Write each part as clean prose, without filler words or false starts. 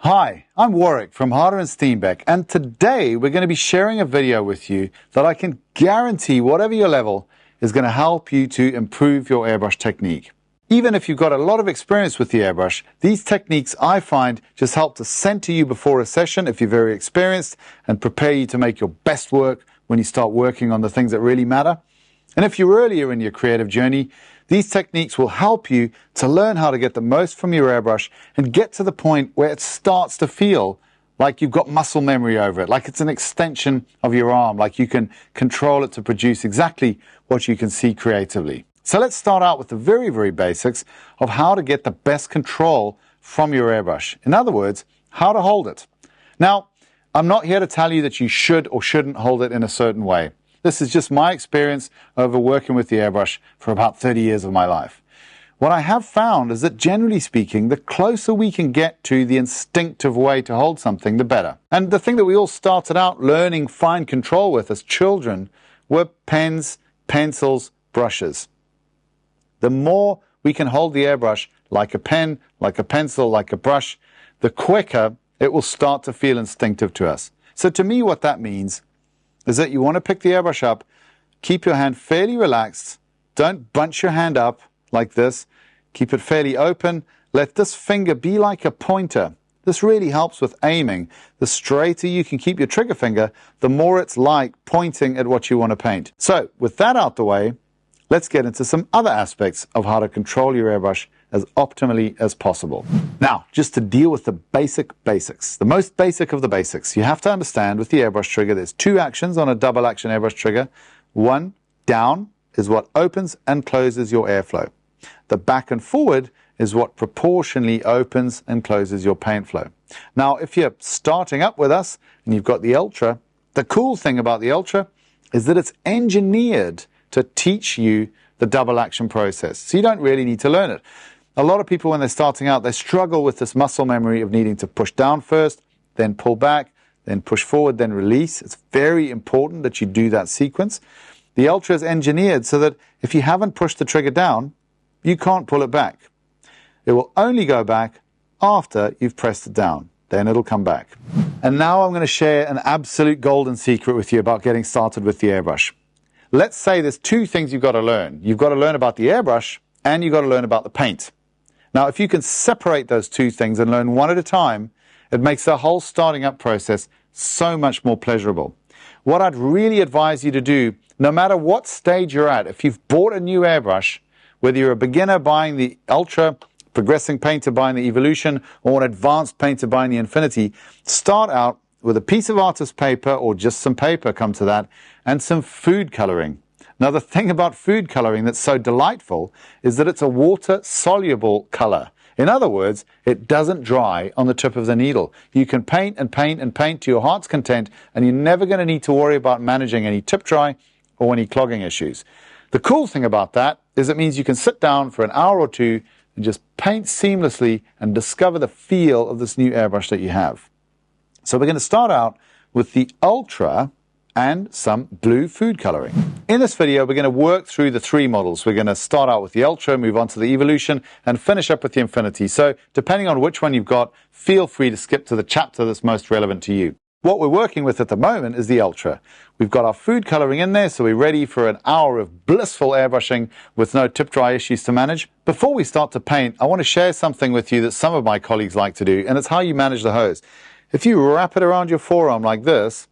Hi, I'm Warrick from Harder and Steenbeck, and today we're going to be sharing a video with you that I can guarantee, whatever your level, is going to help you to improve your airbrush technique. Even if you've got a lot of experience with the airbrush, these techniques I find just help to center you before a session if you're very experienced and prepare you to make your best work when you start working on the things that really matter. And if you're earlier in your creative journey, these techniques will help you to learn how to get the most from your airbrush and get to the point where it starts to feel like you've got muscle memory over it, like it's an extension of your arm, like you can control it to produce exactly what you can see creatively. So let's start out with the very, very basics of how to get the best control from your airbrush. In other words, how to hold it. Now, I'm not here to tell you that you should or shouldn't hold it in a certain way. This is just my experience over working with the airbrush for about 30 years of my life. What I have found is that generally speaking, the closer we can get to the instinctive way to hold something, the better. And the thing that we all started out learning fine control with as children were pens, pencils, brushes. The more we can hold the airbrush like a pen, like a pencil, like a brush, the quicker it will start to feel instinctive to us. So to me, what that means is that you want to pick the airbrush up, keep your hand fairly relaxed, don't bunch your hand up like this, keep it fairly open, let this finger be like a pointer. This really helps with aiming. The straighter you can keep your trigger finger, the more it's like pointing at what you want to paint. So with that out the way, let's get into some other aspects of how to control your airbrush as optimally as possible. Now, just to deal with the basics, the most basic of the basics, you have to understand with the airbrush trigger, there's two actions on a double action airbrush trigger. One, down, is what opens and closes your airflow. The back and forward is what proportionally opens and closes your paint flow. Now, if you're starting up with us and you've got the Ultra, the cool thing about the Ultra is that it's engineered to teach you the double action process. So you don't really need to learn it. A lot of people, when they're starting out, they struggle with this muscle memory of needing to push down first, then pull back, then push forward, then release. It's very important that you do that sequence. The Ultra is engineered so that if you haven't pushed the trigger down, you can't pull it back. It will only go back after you've pressed it down. Then it'll come back. And now I'm going to share an absolute golden secret with you about getting started with the airbrush. Let's say there's two things you've got to learn. You've got to learn about the airbrush and you've got to learn about the paint. Now, if you can separate those two things and learn one at a time, it makes the whole starting up process so much more pleasurable. What I'd really advise you to do, no matter what stage you're at, if you've bought a new airbrush, whether you're a beginner buying the Ultra, progressing painter buying the Evolution, or an advanced painter buying the Infinity, start out with a piece of artist paper or just some paper, come to that, and some food coloring. Now, the thing about food coloring that's so delightful is that it's a water-soluble color. In other words, it doesn't dry on the tip of the needle. You can paint and paint and paint to your heart's content, and you're never going to need to worry about managing any tip dry or any clogging issues. The cool thing about that is it means you can sit down for an hour or two and just paint seamlessly and discover the feel of this new airbrush that you have. So we're going to start out with the Ultra and some blue food coloring. In this video, we're going to work through the three models. We're going to start out with the Ultra, move on to the Evolution, and finish up with the Infinity. So depending on which one you've got, feel free to skip to the chapter that's most relevant to you. What we're working with at the moment is the Ultra. We've got our food coloring in there, so we're ready for an hour of blissful airbrushing with no tip dry issues to manage. Before we start to paint, I want to share something with you that some of my colleagues like to do, and it's how you manage the hose. If you wrap it around your forearm like this,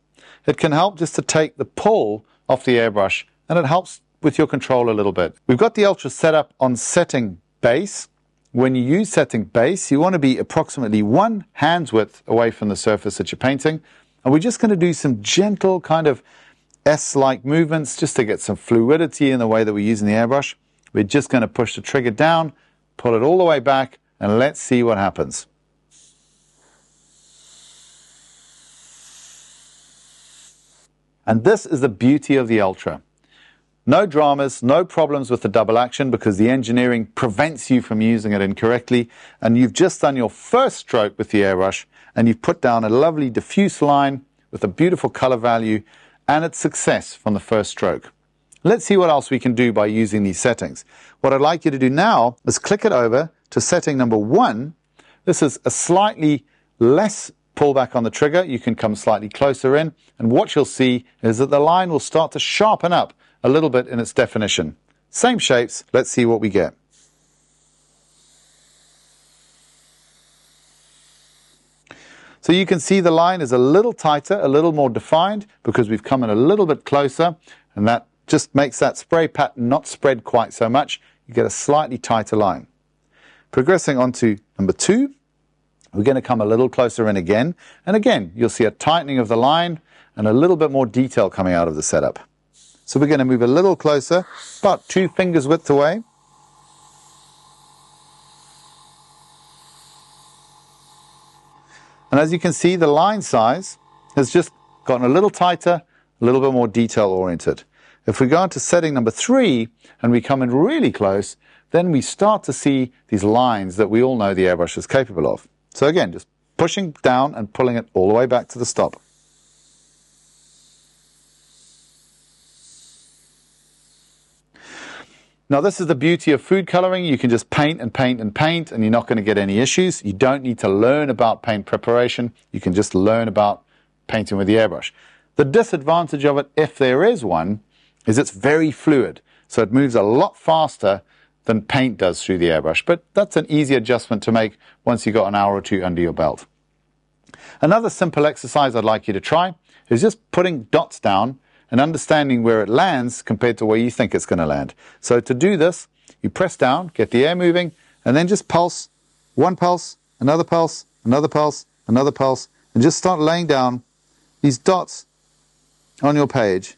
it can help just to take the pull off the airbrush, and it helps with your control a little bit. We've got the Ultra set up on setting base. When you use setting base, you want to be approximately 1 hand's width away from the surface that you're painting. And we're just going to do some gentle kind of S-like movements just to get some fluidity in the way that we're using the airbrush. We're just going to push the trigger down, pull it all the way back, and let's see what happens. And this is the beauty of the Ultra. No dramas, no problems with the double action because the engineering prevents you from using it incorrectly. And you've just done your first stroke with the airbrush and you've put down a lovely diffuse line with a beautiful color value and it's success from the first stroke. Let's see what else we can do by using these settings. What I'd like you to do now is click it over to setting number 1. This is a slightly less pullback on the trigger, you can come slightly closer in, and what you'll see is that the line will start to sharpen up a little bit in its definition. Same shapes, let's see what we get. So you can see the line is a little tighter, a little more defined, because we've come in a little bit closer, and that just makes that spray pattern not spread quite so much. You get a slightly tighter line. Progressing on to number 2, we're going to come a little closer in again, and again you'll see a tightening of the line and a little bit more detail coming out of the setup. So we're going to move a little closer, about 2 fingers width away. And as you can see, the line size has just gotten a little tighter, a little bit more detail oriented. If we go into setting number 3 and we come in really close, then we start to see these lines that we all know the airbrush is capable of. So again, just pushing down and pulling it all the way back to the stop. Now this is the beauty of food coloring. You can just paint and paint and paint, and you're not going to get any issues. You don't need to learn about paint preparation. You can just learn about painting with the airbrush. The disadvantage of it, if there is one, is it's very fluid. So it moves a lot faster than paint does through the airbrush. But that's an easy adjustment to make once you've got an hour or 2 under your belt. Another simple exercise I'd like you to try is just putting dots down and understanding where it lands compared to where you think it's going to land. So to do this, you press down, get the air moving, and then just pulse, one pulse, another pulse, another pulse, another pulse, and just start laying down these dots on your page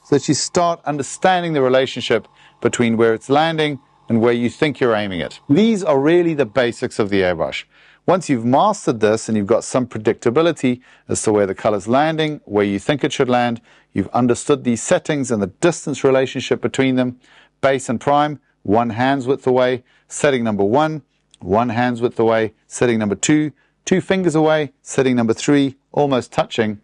so that you start understanding the relationship between where it's landing and where you think you're aiming it. These are really the basics of the airbrush. Once you've mastered this and you've got some predictability as to where the color's landing, where you think it should land, you've understood these settings and the distance relationship between them, base and prime, 1 hand's width away, setting number 1, 1 hand's width away, setting number 2, 2 fingers away, setting number 3, almost touching,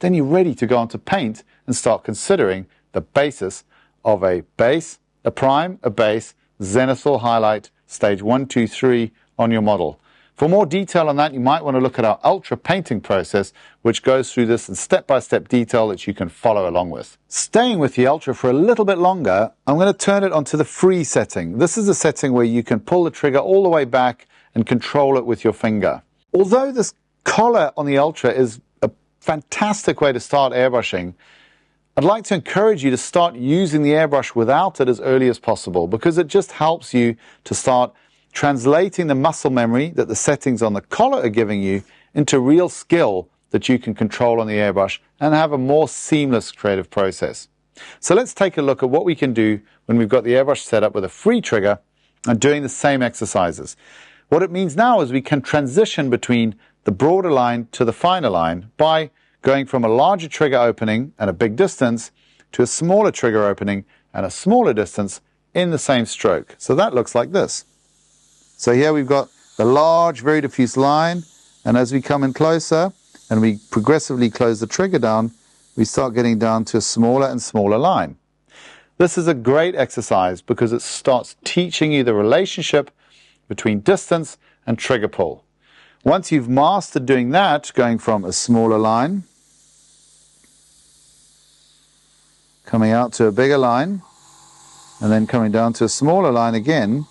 then you're ready to go on to paint and start considering the basis of a base, a prime, a base, zenithal highlight, stage 1, 2, 3 on your model. For more detail on that, you might want to look at our ultra painting process, which goes through this in step-by-step detail that you can follow along with. Staying with the ultra for a little bit longer, I'm going to turn it onto the free setting. This is a setting where you can pull the trigger all the way back and control it with your finger. Although this collar on the ultra is a fantastic way to start airbrushing, I'd like to encourage you to start using the airbrush without it as early as possible, because it just helps you to start translating the muscle memory that the settings on the collar are giving you into real skill that you can control on the airbrush and have a more seamless creative process. So let's take a look at what we can do when we've got the airbrush set up with a free trigger and doing the same exercises. What it means now is we can transition between the broader line to the finer line by going from a larger trigger opening and a big distance to a smaller trigger opening and a smaller distance in the same stroke. So that looks like this. So here we've got the large, very diffuse line, and as we come in closer and we progressively close the trigger down, we start getting down to a smaller and smaller line. This is a great exercise because it starts teaching you the relationship between distance and trigger pull. Once you've mastered doing that, going from a smaller line, coming out to a bigger line, and then coming down to a smaller line again,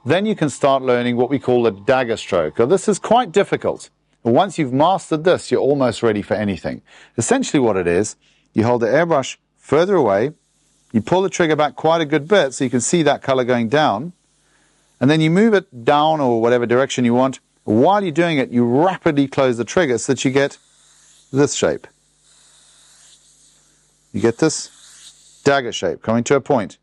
then you can start learning what we call the dagger stroke. Now, this is quite difficult. Once you've mastered this, you're almost ready for anything. Essentially what it is, you hold the airbrush further away, you pull the trigger back quite a good bit so you can see that color going down, and then you move it down or whatever direction you want. While you're doing it, you rapidly close the trigger so that you get this shape. You get this dagger shape coming to a point.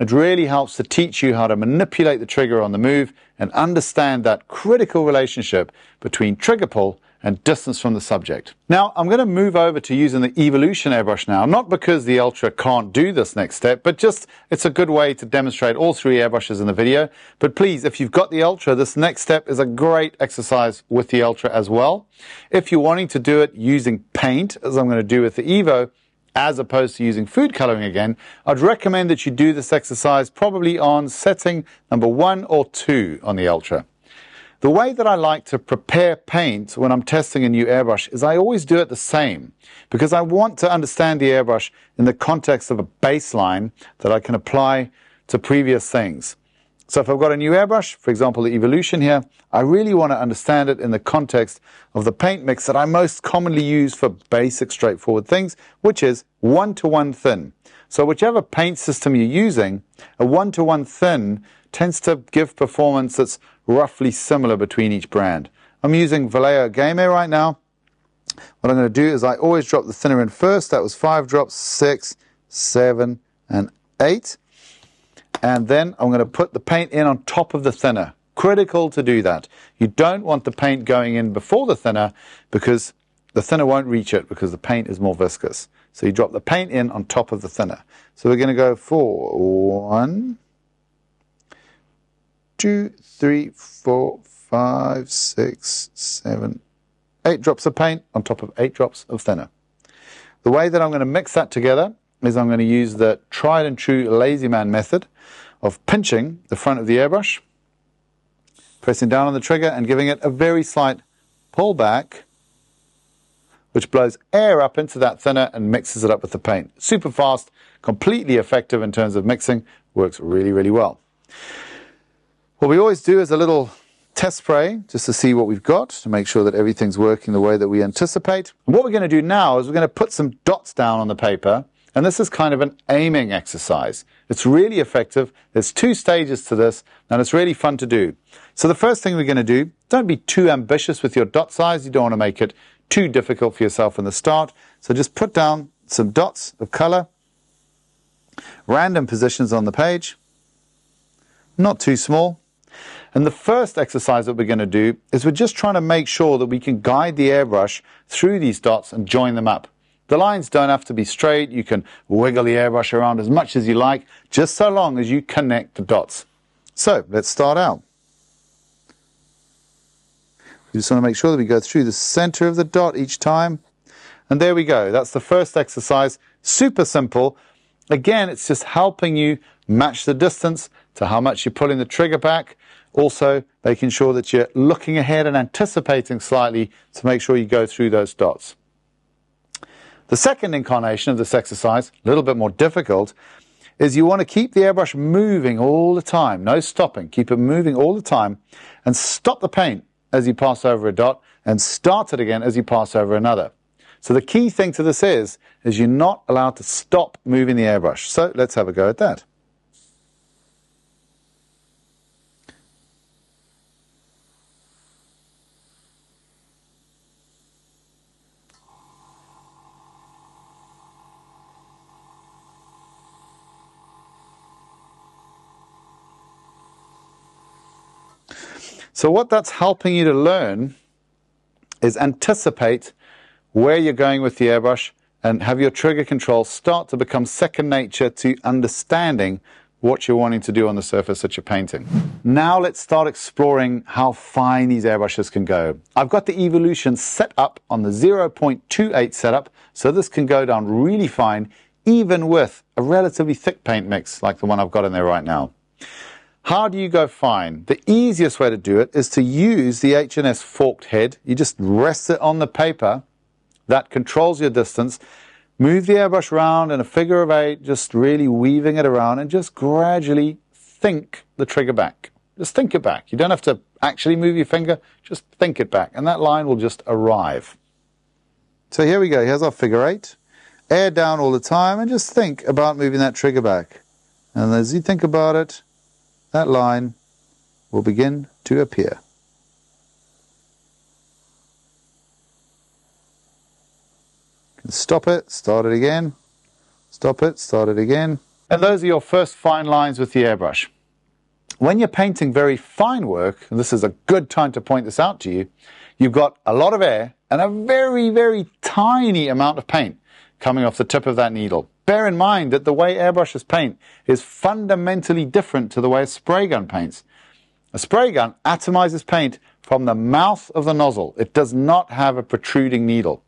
It really helps to teach you how to manipulate the trigger on the move and understand that critical relationship between trigger pull and distance from the subject. Now, I'm going to move over to using the Evolution airbrush now, not because the Ultra can't do this next step, but just it's a good way to demonstrate all 3 airbrushes in the video. But please, if you've got the Ultra, this next step is a great exercise with the Ultra as well. If you're wanting to do it using paint, as I'm going to do with the Evo, as opposed to using food coloring again, I'd recommend that you do this exercise probably on setting number 1 or 2 on the Ultra. The way that I like to prepare paint when I'm testing a new airbrush is I always do it the same, because I want to understand the airbrush in the context of a baseline that I can apply to previous things. So if I've got a new airbrush, for example the Evolution here, I really want to understand it in the context of the paint mix that I most commonly use for basic straightforward things, which is 1-to-1 thin. So whichever paint system you're using, a 1-to-1 thin tends to give performance that's roughly similar between each brand. I'm using Vallejo Game right now. What I'm going to do is I always drop the thinner in first. That was 5 drops, 6, 7, and 8. And then I'm going to put the paint in on top of the thinner. Critical to do that. You don't want the paint going in before the thinner, because the thinner won't reach it because the paint is more viscous. So you drop the paint in on top of the thinner. So we're going to go for 1, 2, 3, 4, 5, 6, 7, 8 drops of paint on top of 8 drops of thinner. The way that I'm going to mix that together is I'm going to use the tried and true lazy man method of pinching the front of the airbrush, pressing down on the trigger and giving it a very slight pull back, which blows air up into that thinner and mixes it up with the paint. Super fast, completely effective in terms of mixing, works really, really well. What we always do is a little test spray just to see what we've got, to make sure that everything's working the way that we anticipate. And what we're going to do now is we're going to put some dots down on the paper, and this is kind of an aiming exercise. It's really effective. There's 2 stages to this, and it's really fun to do. So the first thing we're going to do, don't be too ambitious with your dot size. You don't want to make it too difficult for yourself in the start. So just put down some dots of color, random positions on the page, not too small. And the first exercise that we're going to do is we're just trying to make sure that we can guide the airbrush through these dots and join them up. The lines don't have to be straight. You can wiggle the airbrush around as much as you like, just so long as you connect the dots. So let's start out. We just want to make sure that we go through the center of the dot each time. And there we go. That's the first exercise. Super simple. Again, it's just helping you match the distance to how much you're pulling the trigger back. Also, making sure that you're looking ahead and anticipating slightly to make sure you go through those dots. The second incarnation of this exercise, a little bit more difficult, is you want to keep the airbrush moving all the time. No stopping. Keep it moving all the time. And stop the paint as you pass over a dot, and start it again as you pass over another. So the key thing to this is you're not allowed to stop moving the airbrush. So let's have a go at that. So what that's helping you to learn is anticipate where you're going with the airbrush and have your trigger control start to become second nature to understanding what you're wanting to do on the surface that you're painting. Now let's start exploring how fine these airbrushes can go. I've got the Evolution set up on the 0.28 setup, so this can go down really fine, even with a relatively thick paint mix like the one I've got in there right now. How do you go fine? The easiest way to do it is to use the H&S forked head. You just rest it on the paper. That controls your distance. Move the airbrush around in a figure of 8, just really weaving it around, and just gradually think the trigger back. Just think it back. You don't have to actually move your finger, just think it back, and that line will just arrive. So here we go. Here's our figure 8. Air down all the time, and just think about moving that trigger back. And as you think about it, that line will begin to appear. You can stop it, start it again, stop it, start it again. And those are your first fine lines with the airbrush. When you're painting very fine work, and this is a good time to point this out to you, you've got a lot of air and a very, very tiny amount of paint coming off the tip of that needle. Bear in mind that the way airbrushes paint is fundamentally different to the way a spray gun paints. A spray gun atomizes paint from the mouth of the nozzle. It does not have a protruding needle.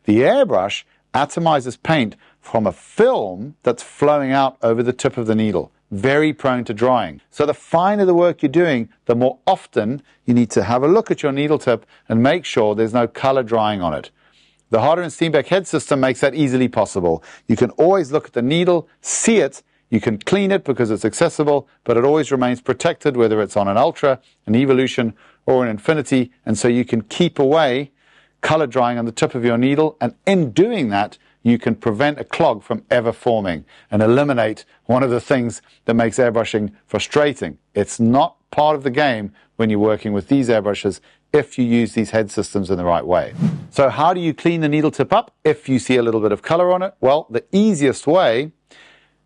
The airbrush atomizes paint from a film that's flowing out over the tip of the needle. very prone to drying. So the finer the work you're doing, the more often you need to have a look at your needle tip and make sure there's no color drying on it. The Harder and Steenbeck head system makes that easily possible. You can always look at the needle, see it, you can clean it because it's accessible, but it always remains protected, whether it's on an Ultra, an Evolution, or an Infinity, and so you can keep away color drying on the tip of your needle, and in doing that, you can prevent a clog from ever forming and eliminate one of the things that makes airbrushing frustrating. It's not part of the game when you're working with these airbrushes if you use these head systems in the right way. So how do you clean the needle tip up if you see a little bit of color on it? Well, the easiest way,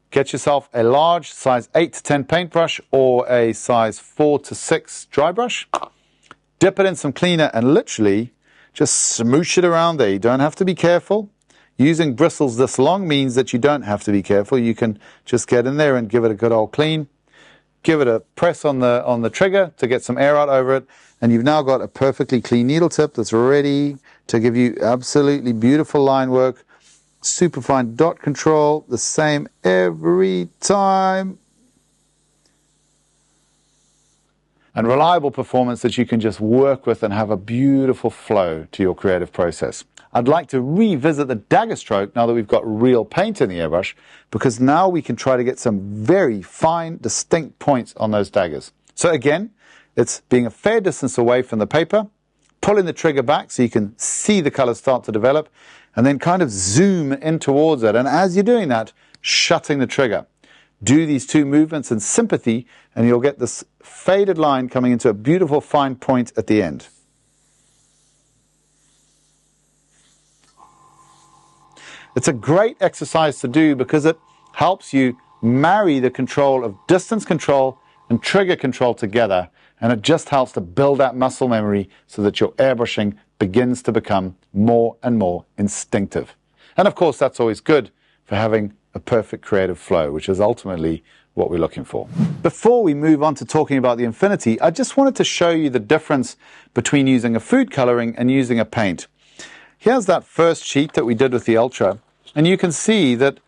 get yourself a large size 8 to 10 paintbrush or a size 4 to 6 dry brush. Dip it in some cleaner and literally just smoosh it around there. You don't have to be careful. Using bristles this long means that you don't have to be careful. You can just get in there and give it a good old clean. Give it a press on the trigger to get some air out over it, and you've now got a perfectly clean needle tip that's ready to give you absolutely beautiful line work, super fine dot control, the same every time, and reliable performance that you can just work with and have a beautiful flow to your creative process. I'd like to revisit the dagger stroke now that we've got real paint in the airbrush, because now we can try to get some very fine, distinct points on those daggers. So again, it's being a fair distance away from the paper, pulling the trigger back so you can see the colors start to develop, and then kind of zoom in towards it. And as you're doing that, shutting the trigger. Do these two movements in sympathy, and you'll get this faded line coming into a beautiful fine point at the end. It's a great exercise to do because it helps you marry the control of distance control and trigger control together, and it just helps to build that muscle memory so that your airbrushing begins to become more and more instinctive. And of course, that's always good for having a perfect creative flow, which is ultimately what we're looking for. Before we move on to talking about the Infinity, I just wanted to show you the difference between using a food coloring and using a paint. Here's that first sheet that we did with the Ultra, and you can see that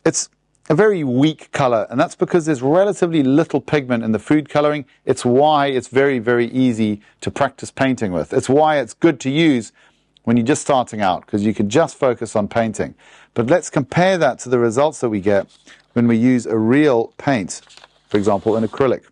it's a very weak color, and that's because there's relatively little pigment in the food coloring. It's why it's very, very easy to practice painting with. It's why it's good to use when you're just starting out, because you can just focus on painting. But let's compare that to the results that we get when we use a real paint, for example, an acrylic.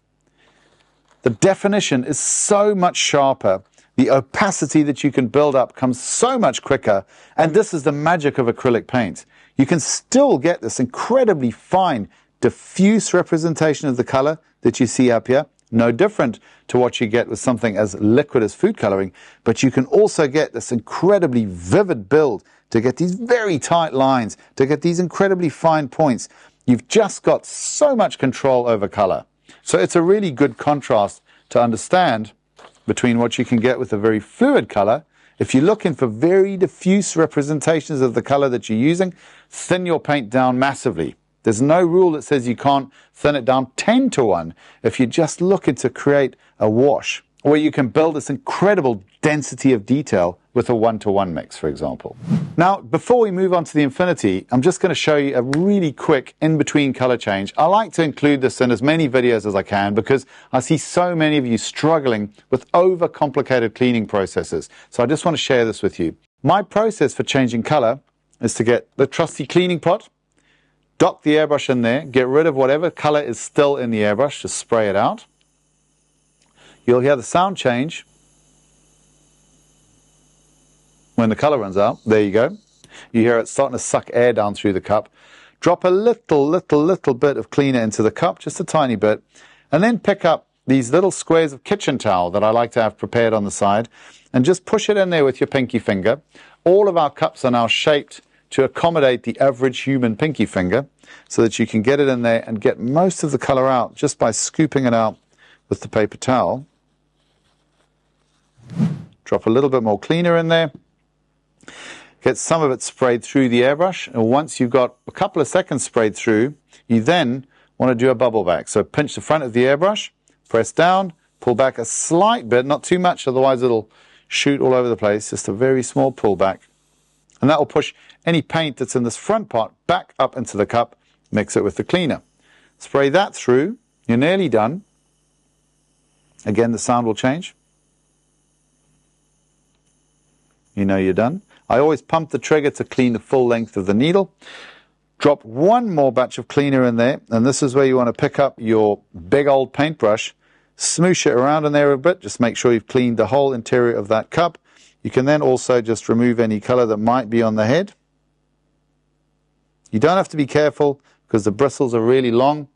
The definition is so much sharper. The opacity that you can build up comes so much quicker, and this is the magic of acrylic paint. You can still get this incredibly fine, diffuse representation of the color that you see up here, no different to what you get with something as liquid as food coloring, but you can also get this incredibly vivid build to get these very tight lines, to get these incredibly fine points. You've just got so much control over color. So it's a really good contrast to understand between what you can get with a very fluid color. If you're looking for very diffuse representations of the color that you're using, thin your paint down massively. There's no rule that says you can't thin it down 10 to 1 if you're just looking to create a wash, where you can build this incredible density of detail with a 1-to-1 mix, for example. Now, before we move on to the Infinity, I'm just going to show you a really quick in-between color change. I like to include this in as many videos as I can because I see so many of you struggling with over-complicated cleaning processes. So I just want to share this with you. My process for changing color is to get the trusty cleaning pot, dock the airbrush in there, get rid of whatever color is still in the airbrush, just spray it out. You'll hear the sound change when the color runs out. There you go. You hear it starting to suck air down through the cup. Drop a little bit of cleaner into the cup, just a tiny bit, and then pick up these little squares of kitchen towel that I like to have prepared on the side, and just push it in there with your pinky finger. All of our cups are now shaped to accommodate the average human pinky finger, so that you can get it in there and get most of the color out just by scooping it out with the paper towel. Drop a little bit more cleaner in there. Get some of it sprayed through the airbrush, and once you've got a couple of seconds sprayed through, you then want to do a bubble back. So pinch the front of the airbrush, press down, pull back a slight bit, not too much, otherwise it'll shoot all over the place, just a very small pull back. And that will push any paint that's in this front part back up into the cup, mix it with the cleaner. Spray that through. You're nearly done. Again, the sound will change. You know you're done. I always pump the trigger to clean the full length of the needle. Drop one more batch of cleaner in there, and this is where you want to pick up your big old paintbrush, smoosh it around in there a bit, just make sure you've cleaned the whole interior of that cup. You can then also just remove any color that might be on the head. You don't have to be careful because the bristles are really long.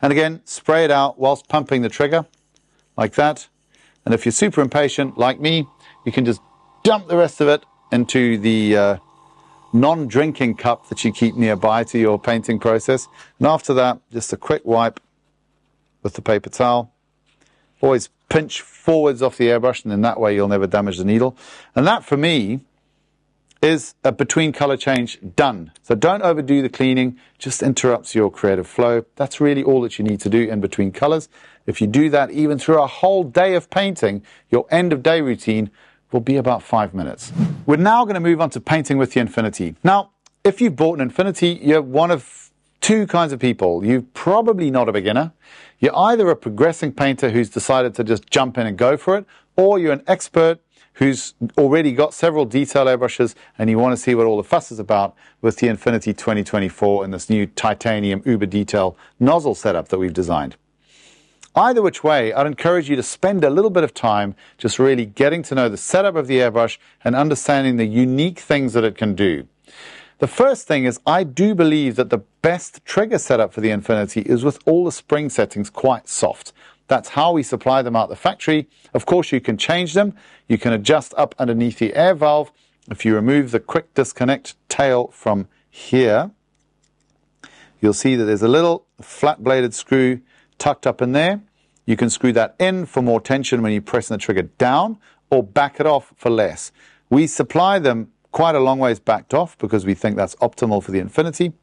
And again, spray it out whilst pumping the trigger, like that. And if you're super impatient, like me, you can just dump the rest of it into the non-drinking cup that you keep nearby to your painting process. And after that, just a quick wipe with the paper towel. Always pinch forwards off the airbrush, and in that way you'll never damage the needle. And that, for me, is a between color change done. So don't overdo the cleaning, just interrupts your creative flow. That's really all that you need to do in between colors. If you do that even through a whole day of painting, your end of day routine will be about 5 minutes. We're now going to move on to painting with the Infinity. Now, if you've bought an Infinity, you're one of two kinds of people. You're probably not a beginner. You're either a progressing painter who's decided to just jump in and go for it, or you're an expert who's already got several detail airbrushes and you want to see what all the fuss is about with the Infinity 2024 and this new titanium uber detail nozzle setup that we've designed. Either which way, I'd encourage you to spend a little bit of time just really getting to know the setup of the airbrush and understanding the unique things that it can do. The first thing is, I do believe that the best trigger setup for the Infinity is with all the spring settings quite soft. That's how we supply them out the factory. Of course, you can change them. You can adjust up underneath the air valve. If you remove the quick disconnect tail from here, you'll see that there's a little flat bladed screw tucked up in there. You can screw that in for more tension when you're pressing the trigger down, or back it off for less. We supply them quite a long ways backed off because we think that's optimal for the Infinity.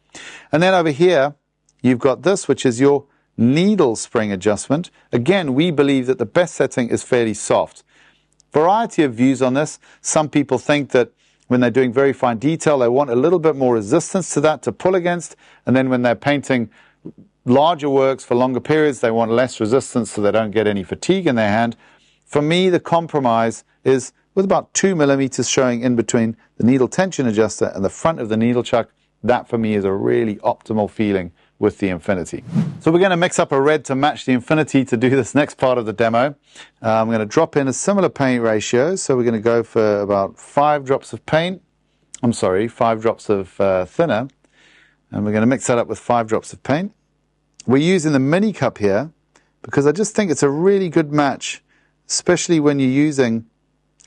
And then over here, you've got this, which is your needle spring adjustment. Again, we believe that the best setting is fairly soft. Variety of views on this. Some people think that when they're doing very fine detail, they want a little bit more resistance to that to pull against. And then when they're painting larger works for longer periods, they want less resistance so they don't get any fatigue in their hand. For me, the compromise is with about 2 millimeters showing in between the needle tension adjuster and the front of the needle chuck. That for me is a really optimal feeling with the Infinity. So we're going to mix up a red to match the Infinity to do this next part of the demo. I'm going to drop in a similar paint ratio. So we're going to go for about 5 drops of paint. 5 drops of thinner. And we're going to mix that up with 5 drops of paint. We're using the mini cup here because I just think it's a really good match, especially when you're using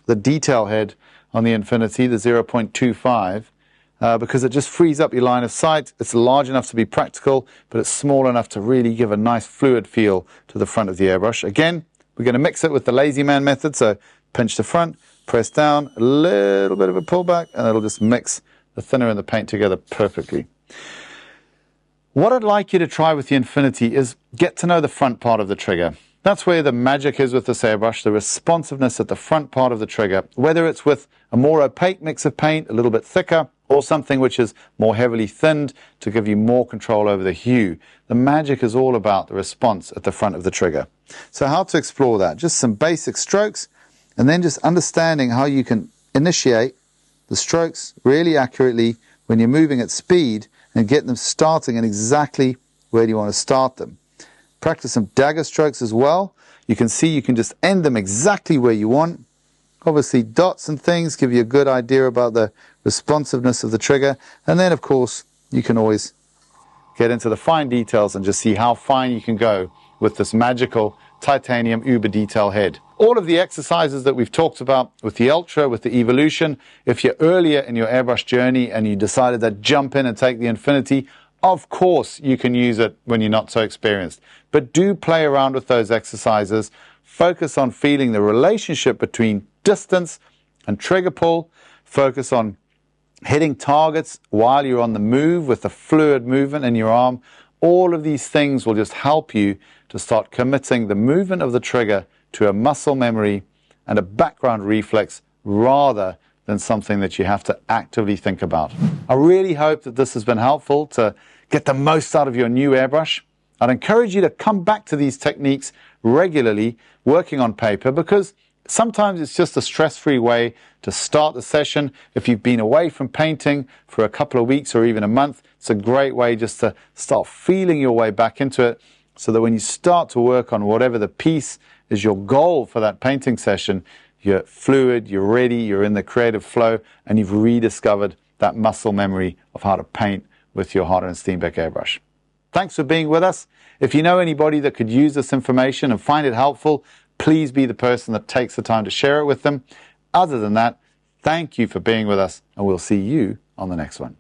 the detail head on the Infinity, the 0.25, because it just frees up your line of sight. It's large enough to be practical, but it's small enough to really give a nice fluid feel to the front of the airbrush. Again, we're going to mix it with the lazy man method, so pinch the front, press down, a little bit of a pullback, and it'll just mix the thinner and the paint together perfectly. What I'd like you to try with the Infinity is get to know the front part of the trigger. That's where the magic is with this airbrush, the responsiveness at the front part of the trigger, whether it's with a more opaque mix of paint, a little bit thicker, or something which is more heavily thinned to give you more control over the hue. The magic is all about the response at the front of the trigger. So how to explore that? Just some basic strokes, and then just understanding how you can initiate the strokes really accurately when you're moving at speed and get them starting in exactly where you want to start them. Practice some dagger strokes as well. You can see you can just end them exactly where you want. Obviously, dots and things give you a good idea about the responsiveness of the trigger. And then, of course, you can always get into the fine details and just see how fine you can go with this magical titanium uber detail head. All of the exercises that we've talked about with the Ultra, with the Evolution, if you're earlier in your airbrush journey and you decided to jump in and take the Infinity, of course you can use it when you're not so experienced. But do play around with those exercises. Focus on feeling the relationship between distance and trigger pull. Focus on hitting targets while you're on the move with the fluid movement in your arm. All of these things will just help you to start committing the movement of the trigger to a muscle memory and a background reflex rather than something that you have to actively think about. I really hope that this has been helpful to get the most out of your new airbrush. I'd encourage you to come back to these techniques regularly, working on paper, because sometimes it's just a stress-free way to start the session. If you've been away from painting for a couple of weeks or even a month, it's a great way just to start feeling your way back into it, so that when you start to work on whatever the piece is your goal for that painting session, you're fluid, you're ready, you're in the creative flow, and you've rediscovered that muscle memory of how to paint with your Harder Steenbeck airbrush. Thanks for being with us. If you know anybody that could use this information and find it helpful, please be the person that takes the time to share it with them. Other than that, thank you for being with us, and we'll see you on the next one.